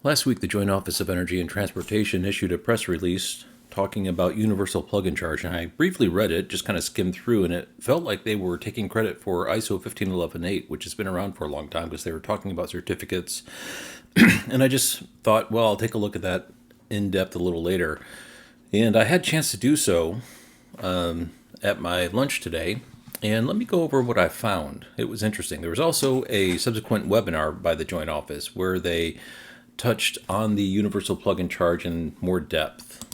Last week, the Joint Office of Energy and Transportation issued a press release talking about universal plug-in charge, and I briefly read it, just kind of skimmed through, and it felt like they were taking credit for ISO 15118, which has been around for a long time because they were talking about certificates. And I just thought, well, I'll take a look at that in depth a little later. And I had a chance to do so at my lunch today. And let me go over what I found. It was interesting. There was also a subsequent webinar by the Joint Office where they touched on the universal plug-in charge in more depth.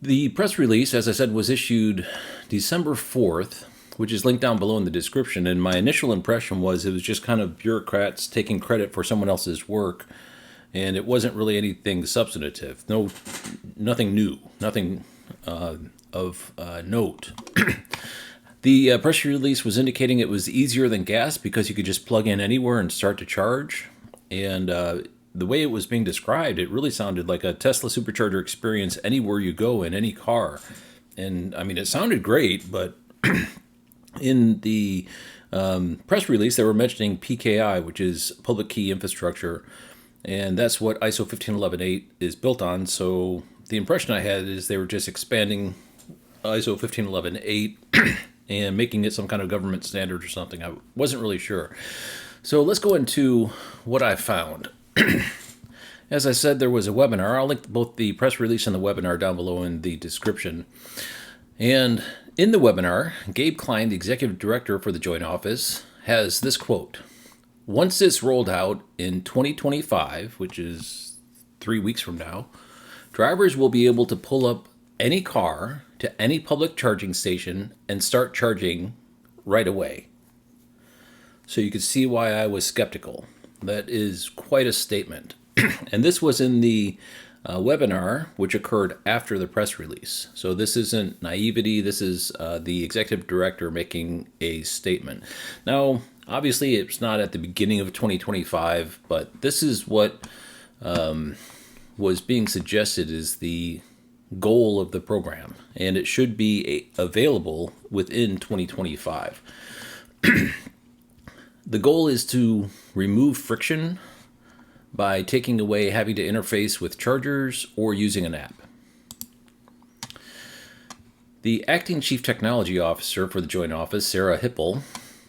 The press release, as I said, was issued December 4th, which is linked down below in the description. And my initial impression was it was just kind of bureaucrats taking credit for someone else's work. And it wasn't really anything substantive. Nothing new, nothing of note. The press release was indicating it was easier than gas because you could just plug in anywhere and start to charge. And the way it was being described, it really sounded like a Tesla supercharger experience anywhere you go in any car. And I mean, it sounded great, but in the press release, they were mentioning PKI, which is public key infrastructure. And that's what ISO 15118 is built on. So the impression I had is they were just expanding ISO 15118 and making it some kind of government standard or something. I wasn't really sure. So let's go into what I found. As I said, there was a webinar. I'll link both the press release and the webinar down below in the description. And in the webinar, Gabe Klein, the executive director for the Joint Office, has this quote: "Once it's rolled out in 2025, which is 3 weeks from now, drivers will be able to pull up any car to any public charging station and start charging right away." So you can see why I was skeptical. That is quite a statement. And this was in the webinar, which occurred after the press release. So this isn't naivety. This is the executive director making a statement. Now, obviously, it's not at the beginning of 2025, but this is what was being suggested is the goal of the program, and it should be available within 2025. The goal is to remove friction by taking away having to interface with chargers or using an app. The acting chief technology officer for the Joint Office, Sarah Hipple,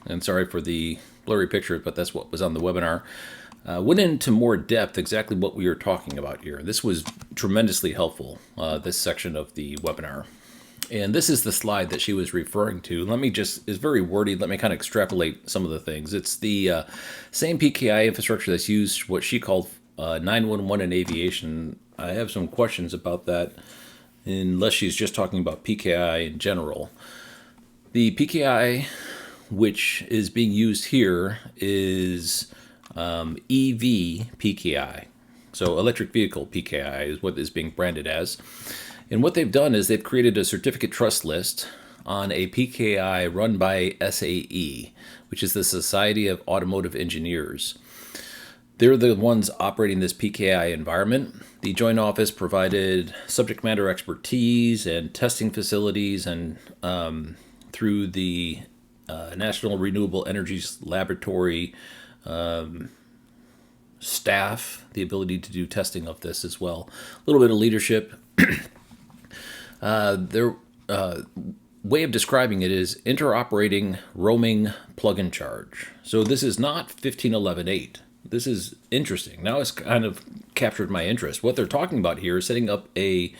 and sorry for the blurry picture, but that's what was on the webinar, went into more depth exactly what we were talking about here. This was tremendously helpful, this section of the webinar. And this is the slide that she was referring to. It's very wordy. Let me kind of extrapolate some of the things. It's the same PKI infrastructure that's used, what she called 911 in aviation. I have some questions about that, unless she's just talking about PKI in general. The PKI which is being used here is EV PKI. So electric vehicle PKI is what is being branded as. And what they've done is they've created a certificate trust list on a PKI run by SAE, which is the Society of Automotive Engineers. They're the ones operating this PKI environment. The Joint Office provided subject matter expertise and testing facilities, and through the National Renewable Energies Laboratory staff, the ability to do testing of this as well. A little bit of leadership. Their way of describing it is interoperating roaming plug-in charge. So this is not 15.11.8. This is interesting. Now it's kind of captured my interest. What they're talking about here is setting up a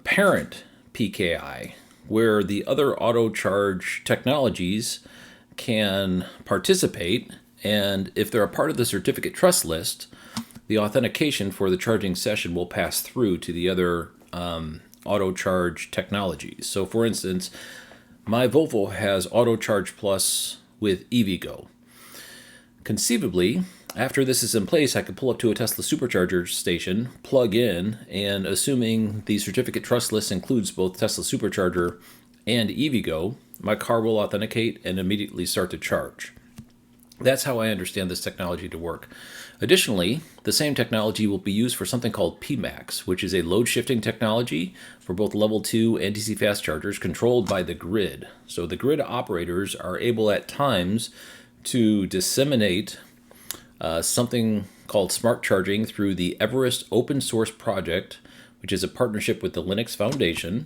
parent PKI where the other auto charge technologies can participate, and if they're a part of the certificate trust list, the authentication for the charging session will pass through to the other auto charge technologies. So for instance, my Volvo has Auto Charge Plus with EVgo. Conceivably, after this is in place, I could pull up to a Tesla supercharger station, plug in, and assuming the certificate trust list includes both Tesla supercharger and EVgo, my car will authenticate and immediately start to charge. That's how I understand this technology to work. Additionally, the same technology will be used for something called PMAX, which is a load shifting technology for both level 2 and DC fast chargers controlled by the grid. So the grid operators are able at times to disseminate something called smart charging through the Everest open source project, which is a partnership with the Linux Foundation,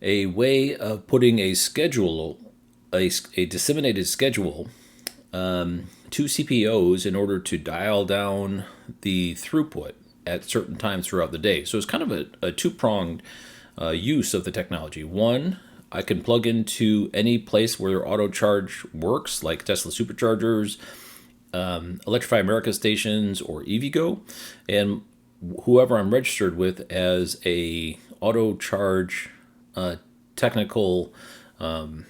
a way of putting a schedule, a disseminated schedule to CPOs in order to dial down the throughput at certain times throughout the day. So it's kind of a two-pronged use of the technology. One, I can plug into any place where auto charge works, like Tesla superchargers, Electrify America stations, or EVgo, and whoever I'm registered with as a auto charge technical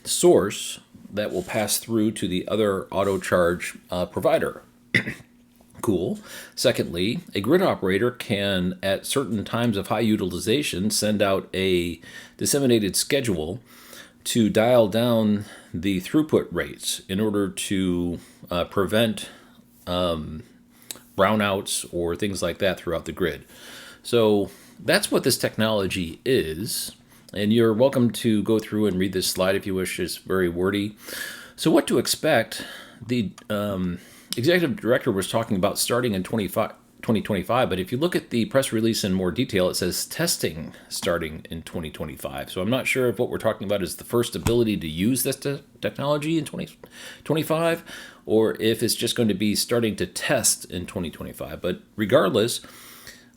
source that will pass through to the other auto charge provider. Cool. Secondly, a grid operator can, at certain times of high utilization, send out a disseminated schedule to dial down the throughput rates in order to prevent brownouts or things like that throughout the grid. So that's what this technology is. And you're welcome to go through and read this slide if you wish. It's very wordy. So what to expect? The executive director was talking about starting in 2025, but if you look at the press release in more detail, it says testing starting in 2025. So I'm not sure if what we're talking about is the first ability to use this technology in 2025, or if it's just going to be starting to test in 2025. But regardless,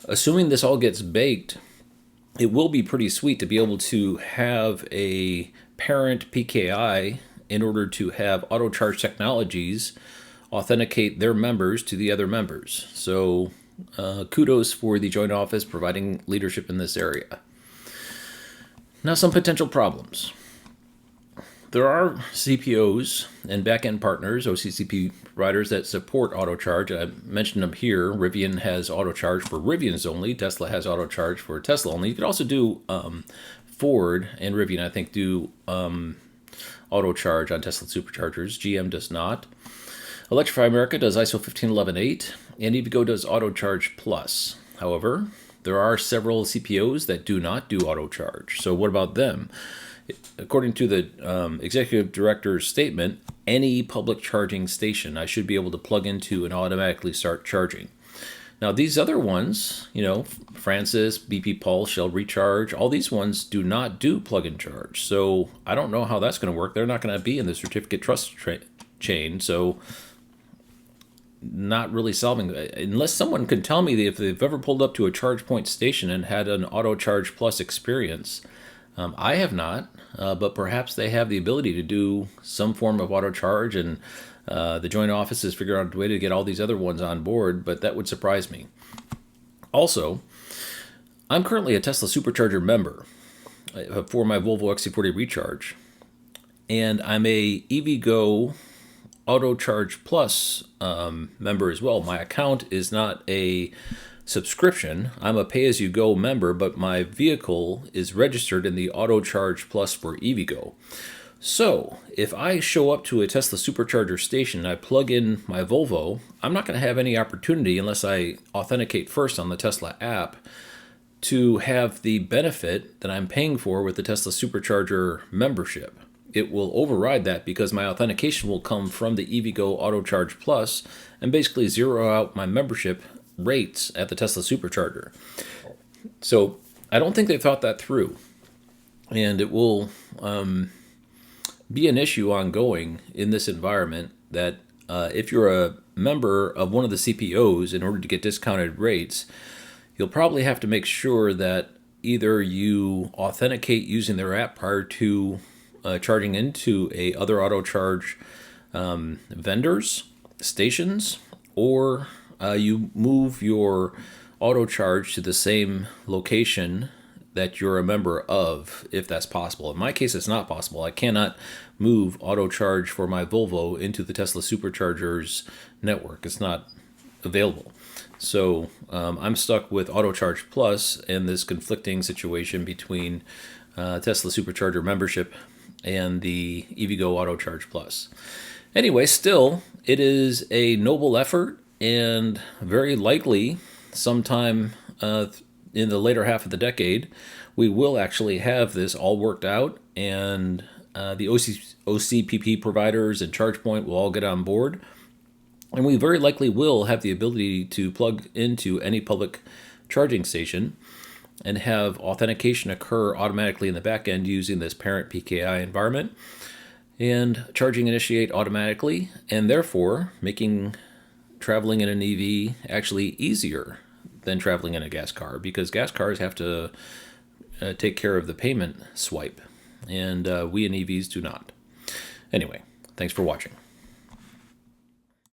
assuming this all gets baked, it will be pretty sweet to be able to have a parent PKI in order to have auto charge technologies authenticate their members to the other members. So kudos for the Joint Office providing leadership in this area. Now, some potential problems. There are CPOs and backend partners, OCCP providers, that support AutoCharge. I mentioned them here. Rivian has AutoCharge for Rivians only. Tesla has AutoCharge for Tesla only. You could also do Ford and Rivian, I think, do AutoCharge on Tesla superchargers. GM does not. Electrify America does ISO 15118, and EVgo does AutoCharge Plus. However, there are several CPOs that do not do AutoCharge. So what about them? According to the executive director's statement, any public charging station I should be able to plug into and automatically start charging. Now, these other ones, Francis, BP Pulse, Shell Recharge, all these ones do not do plug and charge. So I don't know how that's going to work. They're not going to be in the certificate trust chain. So not really solving, unless someone can tell me if they've ever pulled up to a charge point station and had an AutoCharge Plus experience. I have not, but perhaps they have the ability to do some form of auto charge, and the Joint Office has figured out a way to get all these other ones on board, but that would surprise me. Also, I'm currently a Tesla Supercharger member for my Volvo XC40 Recharge, and I'm a EVgo AutoCharge Plus member as well. My account is not a subscription. I'm a pay-as-you-go member, but my vehicle is registered in the AutoCharge Plus for EVgo. So if I show up to a Tesla supercharger station and I plug in my Volvo, I'm not going to have any opportunity, unless I authenticate first on the Tesla app, to have the benefit that I'm paying for with the Tesla supercharger membership. It will override that because my authentication will come from the EVgo AutoCharge Plus and basically zero out my membership rates at the Tesla supercharger. So I don't think they thought that through, and it will be an issue ongoing in this environment that if you're a member of one of the CPOs, in order to get discounted rates, you'll probably have to make sure that either you authenticate using their app prior to charging into a other auto charge vendors, stations, or you move your auto charge to the same location that you're a member of, if that's possible. In my case, it's not possible. I cannot move auto charge for my Volvo into the Tesla Superchargers network. It's not available. So I'm stuck with AutoCharge Plus and this conflicting situation between Tesla Supercharger membership and the EVgo AutoCharge Plus. Anyway, still, it is a noble effort, and very likely sometime in the later half of the decade, we will actually have this all worked out, and The OCPP providers and ChargePoint will all get on board. And we very likely will have the ability to plug into any public charging station and have authentication occur automatically in the back end using this parent PKI environment, and charging initiate automatically, and therefore making traveling in an EV actually easier than traveling in a gas car, because gas cars have to take care of the payment swipe, and we in EVs do not. Anyway, thanks for watching.